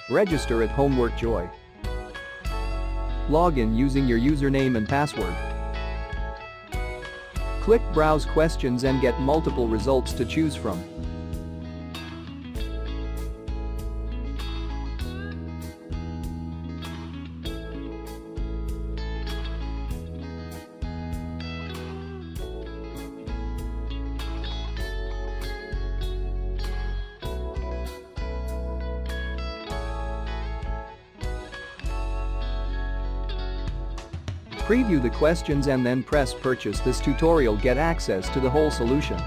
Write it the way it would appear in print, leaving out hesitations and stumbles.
Register at Homework Joy. Log in using your username and password. Click Browse Questions and get multiple results to choose from. Preview the questions and then press Purchase. This tutorial get access to the whole solution.